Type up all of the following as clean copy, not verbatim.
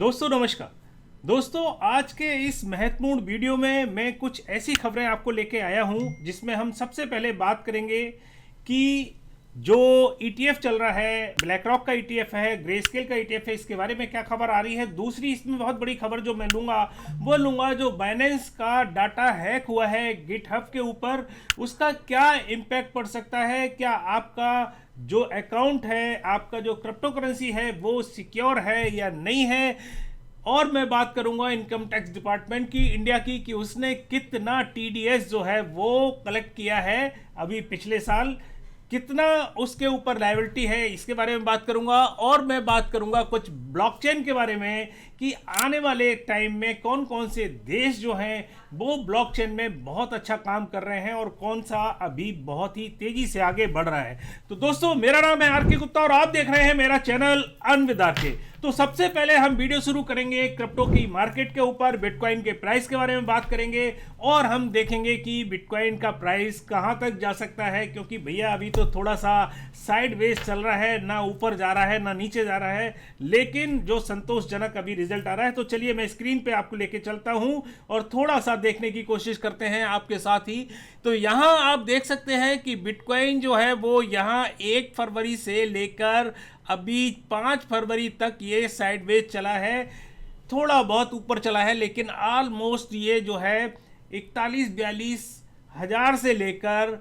दोस्तों नमस्कार। दोस्तों आज के इस महत्वपूर्ण वीडियो में मैं कुछ ऐसी खबरें आपको लेके आया हूं जिसमें हम सबसे पहले बात करेंगे कि जो ईटीएफ चल रहा है, ब्लैक रॉक का ईटीएफ है, ग्रे स्केल का ईटीएफ है, इसके बारे में क्या खबर आ रही है। दूसरी इसमें बहुत बड़ी खबर जो मैं लूँगा वो लूँगा जो बाइनेंस का डाटा हैक हुआ है गिटहब के ऊपर, उसका क्या इम्पैक्ट पड़ सकता है। क्या आपका जो अकाउंट है, आपका जो क्रिप्टो करेंसी है वो सिक्योर है या नहीं है। और मैं बात करूंगा इनकम टैक्स डिपार्टमेंट की इंडिया की कि उसने कितना टीडीएस जो है वो कलेक्ट किया है अभी पिछले साल, कितना उसके ऊपर लायबिलिटी है, इसके बारे में बात करूंगा। और मैं बात करूंगा कुछ ब्लॉकचेन के बारे में कि आने वाले टाइम में कौन कौन से देश जो हैं वो ब्लॉकचेन में बहुत अच्छा काम कर रहे हैं और कौन सा अभी बहुत ही तेजी से आगे बढ़ रहा है। तो दोस्तों मेरा नाम है आर के गुप्ता और आप देख रहे हैं मेरा चैनल अर्न विद आर के। तो सबसे पहले हम वीडियो शुरू करेंगे क्रिप्टो की मार्केट के ऊपर, बिटकॉइन के प्राइस के बारे में बात करेंगे और हम देखेंगे कि बिटकॉइन का प्राइस कहां तक जा सकता है, क्योंकि भैया अभी तो थोड़ा सा साइडवेज चल रहा है, ना ऊपर जा रहा है ना नीचे जा रहा है, लेकिन जो संतोषजनक अभी रिजल्ट आ रहा है। तो चलिए मैं स्क्रीन पे आपको लेके चलता हूं और थोड़ा सा देखने की कोशिश करते हैं आपके साथ ही। तो यहां आप देख सकते हैं कि बिटकॉइन जो है वो यहां 1 फरवरी से लेकर अभी 5 फरवरी तक ये साइडवेज चला है, थोड़ा बहुत ऊपर चला है, लेकिन ऑलमोस्ट ये जो है 41-42 हजार से लेकर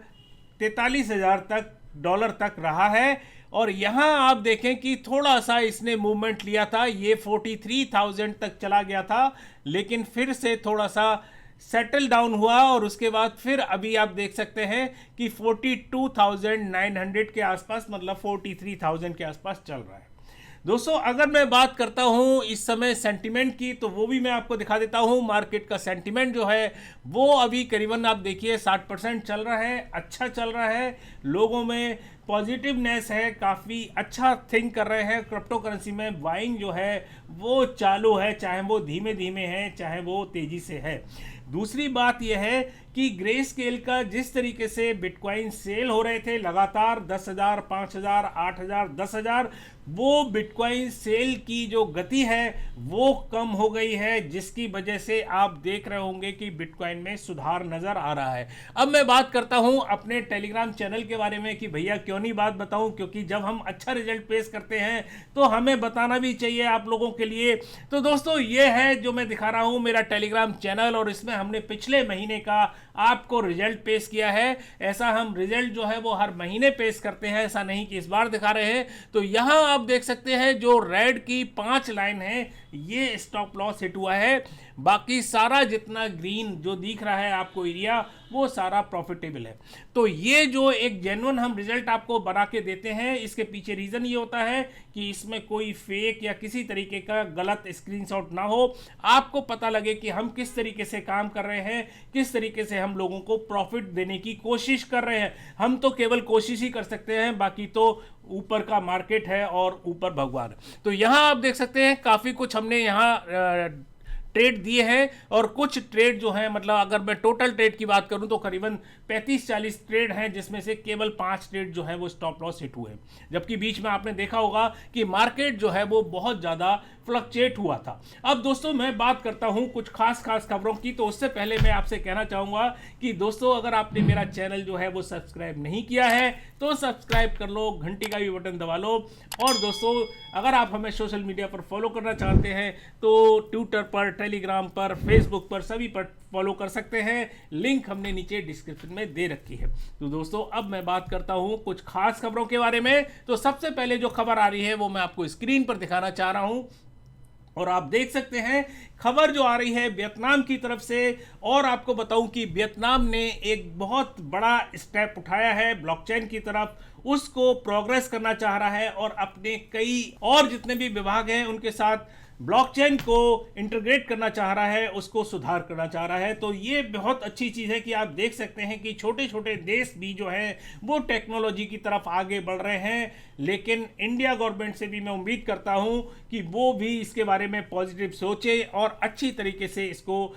43 हजार तक डॉलर तक रहा है। और यहाँ आप देखें कि थोड़ा सा इसने मूवमेंट लिया था, ये 43,000 तक चला गया था, लेकिन फिर से थोड़ा सा सेटल डाउन हुआ और उसके बाद फिर अभी आप देख सकते हैं कि 42,900 के आसपास, मतलब 43,000 के आसपास चल रहा है। दोस्तों अगर मैं बात करता हूं इस समय सेंटिमेंट की, तो वो भी मैं आपको दिखा देता हूं। मार्केट का सेंटिमेंट जो है वो अभी करीबन आप देखिए 60% चल रहा है, अच्छा चल रहा है, लोगों में पॉजिटिवनेस है, काफ़ी अच्छा थिंक कर रहे हैं। क्रिप्टो करेंसी में बाइंग जो है वो चालू है, चाहे वो धीमे धीमे है चाहे वो तेज़ी से है। दूसरी बात यह है कि ग्रे स्केल का जिस तरीके से बिटकॉइन सेल हो रहे थे लगातार 10,000, 5,000, 8,000, 10,000, वो बिटकॉइन सेल की जो गति है वो कम हो गई है, जिसकी वजह से आप देख रहे होंगे कि बिटकॉइन में सुधार नजर आ रहा है। अब मैं बात करता हूं अपने टेलीग्राम चैनल के बारे में कि भैया क्यों नहीं बात बताऊं, क्योंकि जब हम अच्छा रिजल्ट पेश करते हैं तो हमें बताना भी चाहिए आप लोगों के लिए। तो दोस्तों ये है जो मैं दिखा रहा हूं मेरा टेलीग्राम चैनल, और इसमें हमने पिछले महीने का आपको रिजल्ट पेश किया है। ऐसा हम रिजल्ट जो है वो हर महीने पेश करते हैं, ऐसा नहीं कि इस बार दिखा रहे हैं। तो यहां आप देख सकते हैं जो रेड की 5 लाइन है ये स्टॉप लॉस हिट हुआ है, बाकी सारा जितना ग्रीन जो दिख रहा है आपको एरिया वो सारा प्रॉफिटेबल है। तो ये जो एक जेन्युइन हम रिजल्ट आपको बना के देते हैं, इसके पीछे रीज़न ये होता है कि इसमें कोई फेक या किसी तरीके का गलत स्क्रीनशॉट ना हो, आपको पता लगे कि हम किस तरीके से काम कर रहे हैं, किस तरीके से हम लोगों को प्रॉफिट देने की कोशिश कर रहे हैं। हम तो केवल कोशिश ही कर सकते हैं, बाकी तो ऊपर का मार्केट है और ऊपर भगवान। तो यहाँ आप देख सकते हैं काफ़ी कुछ हमने यहाँ ट्रेड दिए हैं, और कुछ ट्रेड जो हैं, मतलब अगर मैं टोटल ट्रेड की बात करूं तो करीबन 35-40 ट्रेड हैं, जिसमें से केवल 5 ट्रेड जो है वो स्टॉप लॉस हिट हुए, जबकि बीच में आपने देखा होगा कि मार्केट जो है वो बहुत ज़्यादा फ्लक्चुएट हुआ था। अब दोस्तों मैं बात करता हूं कुछ खास खबरों की, तो उससे पहले मैं आपसे कहना चाहूँगा कि दोस्तों अगर आपने मेरा चैनल जो है वो सब्सक्राइब नहीं किया है तो सब्सक्राइब कर लो, घंटी का भी बटन दबा लो। और दोस्तों अगर आप हमें सोशल मीडिया पर फॉलो करना चाहते हैं तो ट्विटर पर, टेलीग्राम पर, फेसबुक पर, सभी पर फॉलो कर सकते हैं, लिंक हमने नीचे डिस्क्रिप्शन में दे रखी है। तो दोस्तों अब मैं बात करता हूं कुछ खास खबरों के बारे में। तो सबसे पहले जो खबर आ रही है वो मैं आपको स्क्रीन पर दिखाना चाह रहा हूं, और आप देख सकते हैं खबर जो आ रही है वियतनाम की तरफ से। और आपको बताऊं कि वियतनाम ने एक बहुत बड़ा स्टेप उठाया है ब्लॉकचेन की तरफ, उसको प्रोग्रेस करना चाह रहा है और अपने कई और जितने भी विभाग हैं उनके साथ ब्लॉकचेन को इंटीग्रेट करना चाह रहा है, उसको सुधार करना चाह रहा है। तो ये बहुत अच्छी चीज़ है कि आप देख सकते हैं कि छोटे छोटे देश भी जो हैं वो टेक्नोलॉजी की तरफ आगे बढ़ रहे हैं, लेकिन इंडिया गवर्नमेंट से भी मैं उम्मीद करता हूं कि वो भी इसके बारे में पॉजिटिव सोचे और अच्छी तरीके से इसको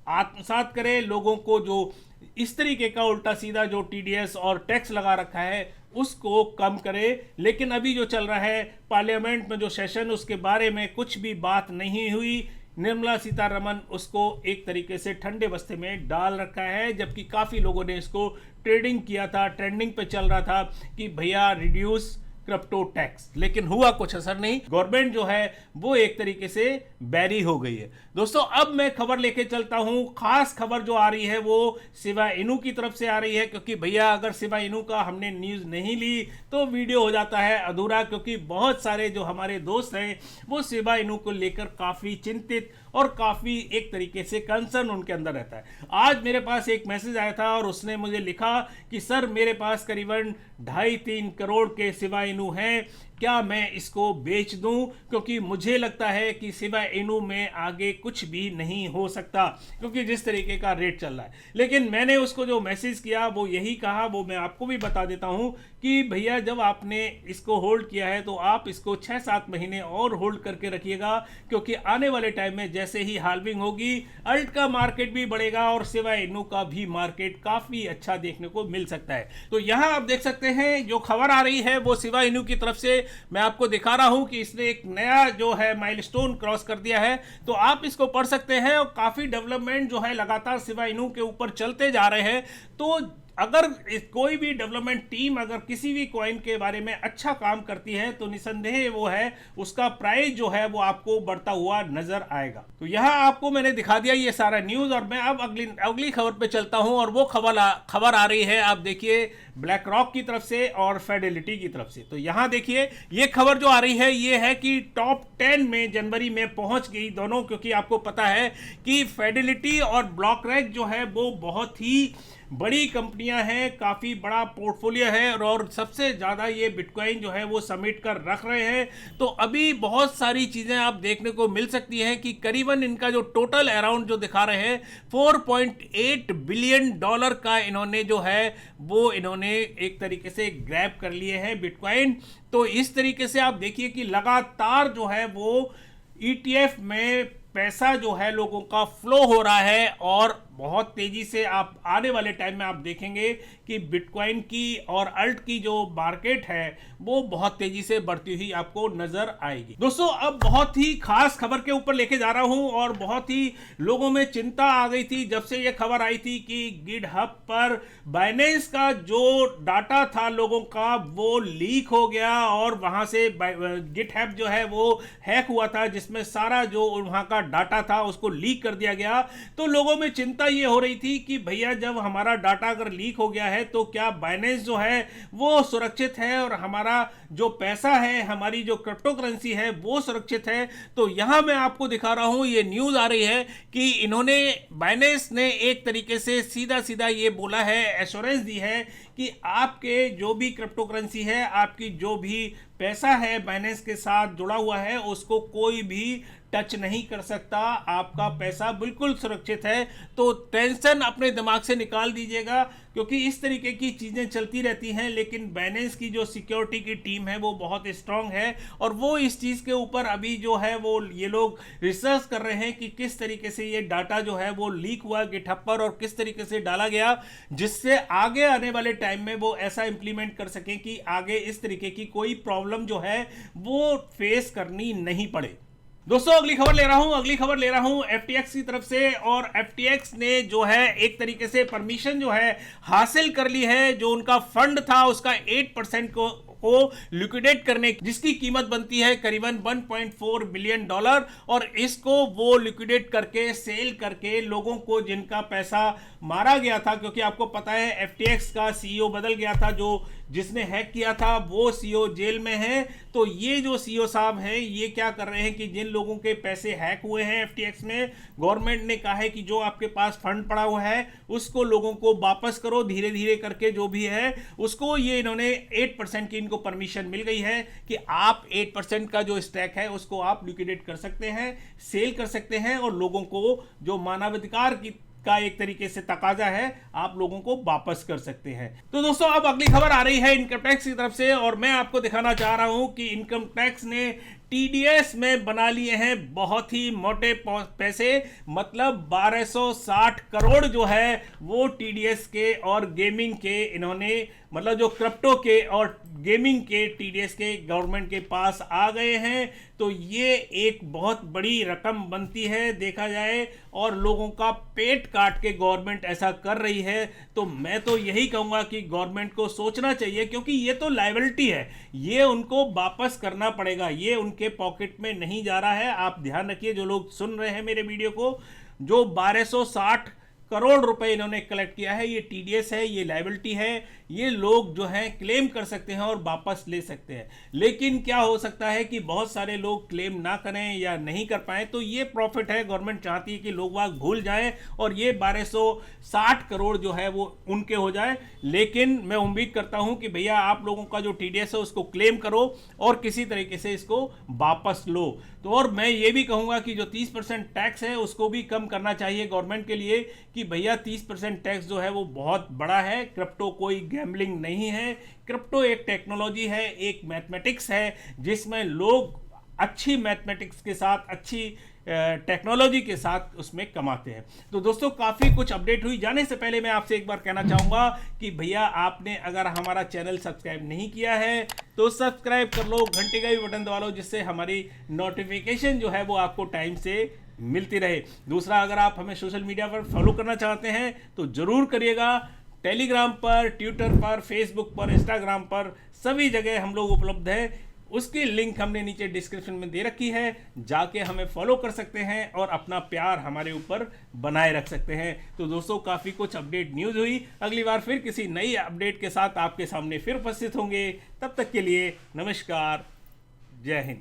आत्मसात करे। लोगों को जो इस तरीके का उल्टा सीधा जो टीडीएस और टैक्स लगा रखा है उसको कम करे। लेकिन अभी जो चल रहा है पार्लियामेंट में जो सेशन, उसके बारे में कुछ भी बात नहीं हुई। निर्मला सीतारमन उसको एक तरीके से ठंडे बस्ते में डाल रखा है, जबकि काफ़ी लोगों ने इसको ट्रेडिंग किया था, ट्रेंडिंग पे चल रहा था कि भैया रिड्यूस क्रिप्टो टैक्स, लेकिन हुआ कुछ असर नहीं। गवर्नमेंट जो है वो एक तरीके से बैरी हो गई है। दोस्तों अब मैं खबर लेके चलता हूं। खास खबर जो आ रही है वो शिबा इनू की तरफ से आ रही है, क्योंकि भैया अगर शिबा इनू का हमने न्यूज़ नहीं ली तो वीडियो हो जाता है अधूरा, क्योंकि बहुत सारे जो हमारे दोस्त हैं वो शिबा इनू को लेकर काफ़ी चिंतित और काफ़ी एक तरीके से कंसर्न उनके अंदर रहता है। आज मेरे पास एक मैसेज आया था और उसने मुझे लिखा कि सर मेरे पास करीबन 2.5-3 करोड़ के शिबा इनू हैं, क्या मैं इसको बेच दूं, क्योंकि मुझे लगता है कि शिबा इनू में आगे कुछ भी नहीं हो सकता, क्योंकि जिस तरीके का रेट चल रहा है। लेकिन मैंने उसको जो मैसेज किया वो यही कहा, वो मैं आपको भी बता देता हूं कि भैया जब आपने इसको होल्ड किया है तो आप इसको 6-7 महीने और होल्ड करके रखिएगा, क्योंकि आने वाले टाइम में जैसे ही हाल्विंग होगी अल्ट का मार्केट भी बढ़ेगा और शिबा इनू का भी मार्केट काफ़ी अच्छा देखने को मिल सकता है। तो यहाँ आप देख सकते हैं जो खबर आ रही है वो शिबा इनू की तरफ से मैं आपको दिखा रहा हूं कि इसने एक नया जो है माइलस्टोन क्रॉस कर दिया है। तो आप इसको पढ़ सकते हैं और काफ़ी डेवलपमेंट जो है लगातार शिबा इनू के ऊपर चलते जा रहे हैं। तो अगर कोई भी डेवलपमेंट टीम अगर किसी भी कॉइन के बारे में अच्छा काम करती है तो निसंदेह वो है उसका प्राइस जो है वो आपको बढ़ता हुआ नजर आएगा। तो यहाँ आपको मैंने दिखा दिया ये सारा न्यूज़, और मैं अब अगली खबर पे चलता हूँ। और वो खबर आ रही है, आप देखिए, ब्लैक रॉक की तरफ से और फेडेलिटी की तरफ से। तो यहाँ देखिए ये खबर जो आ रही है ये है कि टॉप 10 में जनवरी में पहुंच गई दोनों, क्योंकि आपको पता है कि फेडेलिटी और ब्लॉकरेज जो है वो बहुत ही बड़ी कंपनियां हैं, काफ़ी बड़ा पोर्टफोलियो है और सबसे ज़्यादा ये बिटकॉइन जो है वो समेट कर रख रहे हैं। तो अभी बहुत सारी चीज़ें आप देखने को मिल सकती हैं कि करीबन इनका जो टोटल अराउंड जो दिखा रहे हैं 4.8 बिलियन डॉलर का इन्होंने जो है वो इन्होंने एक तरीके से ग्रैब कर लिए हैं बिटकॉइन। तो इस तरीके से आप देखिए कि लगातार जो है वो ETF में पैसा जो है लोगों का फ्लो हो रहा है और बहुत तेजी से आप आने वाले टाइम में आप देखेंगे कि बिटकॉइन की और अल्ट की जो मार्केट है वो बहुत तेजी से बढ़ती हुई आपको नजर आएगी। दोस्तों अब बहुत ही खास खबर के ऊपर लेके जा रहा हूं, और बहुत ही लोगों में चिंता आ गई थी जब से ये खबर आई थी कि गिटहब पर बाइनेंस का जो डाटा था लोगों का वो लीक हो गया और वहां से गिटहब जो है वो हैक हुआ था, जिसमें सारा जो वहां का डाटा था उसको लीक कर दिया गया। तो लोगों में चिंता ये हो रही थी कि भैया जब हमारा डाटा अगर लीक हो गया है तो क्या बाइनेंस जो है वो सुरक्षित है और हमारा जो पैसा है, हमारी जो क्रिप्टो करेंसी है वो सुरक्षित है। तो यहां मैं आपको दिखा रहा हूं, ये न्यूज़ आ रही है कि इन्होंने बाइनेंस ने एक तरीके से सीधा सीधा ये बोला है, एश्योरेंस दी है कि आपके जो भी क्रिप्टो करेंसी है, आपकी जो भी पैसा है बाइनेंस के साथ जुड़ा हुआ है, उसको कोई भी टच नहीं कर सकता, आपका पैसा बिल्कुल सुरक्षित है। तो टेंशन अपने दिमाग से निकाल दीजिएगा, क्योंकि इस तरीके की चीज़ें चलती रहती हैं। लेकिन बाइनेंस की जो सिक्योरिटी की टीम है वो बहुत स्ट्रांग है और वो इस चीज़ के ऊपर अभी जो है वो ये लोग रिसर्च कर रहे हैं कि किस तरीके से ये डाटा जो है वो लीक हुआ गिटहब पर और किस तरीके से डाला गया, जिससे आगे आने वाले टाइम में वो ऐसा इंप्लीमेंट कर सकें कि आगे इस तरीके की कोई प्रॉब्लम जो है वो फेस करनी नहीं पड़े। दोस्तों अगली खबर ले रहा हूं FTX की तरफ से, और FTX ने जो है एक तरीके से परमिशन जो है हासिल कर ली है। जो उनका फंड था उसका 8% को लिक्विडेट करने, जिसकी कीमत बनती है करीबन 1.4 बिलियन डॉलर, और इसको वो लिक्विडेट करके सेल करके लोगों को जिनका पैसा मारा गया था, क्योंकि आपको पता है FTX का CEO बदल गया था, जो जिसने हैक किया था वो CEO जेल में है। तो ये जो CEO साहब हैं ये क्या कर रहे हैं कि जिन लोगों के पैसे हैक हुए हैं FTX में, गवर्नमेंट ने कहा है कि जो आपके पास फंड पड़ा हुआ है उसको लोगों को वापस करो धीरे धीरे करके, जो भी है उसको। ये इन्होंने 8% की इनको परमिशन मिल गई है कि आप 8% का जो स्टैक है उसको आप लिक्विडेट कर सकते हैं, सेल कर सकते हैं, और लोगों को जो मानवाधिकार की का एक तरीके से तकाजा है आप लोगों को वापस कर सकते हैं। तो दोस्तों अब अगली खबर आ रही है इनकम टैक्स की तरफ से, और मैं आपको दिखाना चाह रहा हूं कि इनकम टैक्स ने TDS में बना लिए हैं बहुत ही मोटे पैसे, मतलब 1260 करोड़ जो है वो TDS के और गेमिंग के इन्होंने मतलब जो क्रिप्टो के और गेमिंग के टीडीएस के गवर्नमेंट के पास आ गए हैं, तो ये एक बहुत बड़ी रकम बनती है देखा जाए, और लोगों का पेट काट के गवर्नमेंट ऐसा कर रही है। तो मैं तो यही कहूँगा कि गवर्नमेंट को सोचना चाहिए, क्योंकि ये तो लायबिलिटी है, ये उनको वापस करना पड़ेगा, ये उनके पॉकेट में नहीं जा रहा है। आप ध्यान रखिए, जो लोग सुन रहे हैं मेरे वीडियो को, जो 1260 करोड़ रुपए इन्होंने कलेक्ट किया है, ये टीडीएस है, ये लायबिलिटी है, ये लोग जो हैं क्लेम कर सकते हैं और वापस ले सकते हैं। लेकिन क्या हो सकता है कि बहुत सारे लोग क्लेम ना करें या नहीं कर पाए, तो ये प्रॉफिट है, गवर्नमेंट चाहती है कि लोग वाग भूल जाएं और ये 1260 करोड़ जो है वो उनके हो जाए। लेकिन मैं उम्मीद करता हूं कि भैया आप लोगों का जो टीडीएस है उसको क्लेम करो और किसी तरीके से इसको वापस लो। तो और मैं ये भी कहूंगा कि जो 30% टैक्स है उसको भी कम करना चाहिए गवर्नमेंट के लिए, कि भैया 30% टैक्स जो है वो बहुत बड़ा है। क्रिप्टो कोई गैम्बलिंग नहीं है, क्रिप्टो एक टेक्नोलॉजी है, एक मैथमेटिक्स है, जिसमें लोग अच्छी मैथमेटिक्स के साथ, अच्छी टेक्नोलॉजी के साथ उसमें कमाते हैं। तो दोस्तों काफ़ी कुछ अपडेट हुई। जाने से पहले मैं आपसे एक बार कहना चाहूँगा कि भैया आपने अगर हमारा चैनल सब्सक्राइब नहीं किया है तो सब्सक्राइब कर लो, घंटे का भी बटन दबा लो, जिससे हमारी नोटिफिकेशन जो है वो आपको टाइम से मिलती रहे। दूसरा, अगर आप हमें सोशल मीडिया पर फॉलो करना चाहते हैं तो ज़रूर करिएगा। टेलीग्राम पर, ट्विटर पर, फेसबुक पर, इंस्टाग्राम पर, सभी जगह हम लोग उपलब्ध हैं। उसकी लिंक हमने नीचे डिस्क्रिप्शन में दे रखी है, जाके हमें फॉलो कर सकते हैं और अपना प्यार हमारे ऊपर बनाए रख सकते हैं। तो दोस्तों काफ़ी कुछ अपडेट न्यूज़ हुई। अगली बार फिर किसी नई अपडेट के साथ आपके सामने फिर उपस्थित होंगे। तब तक के लिए नमस्कार, जय हिंद।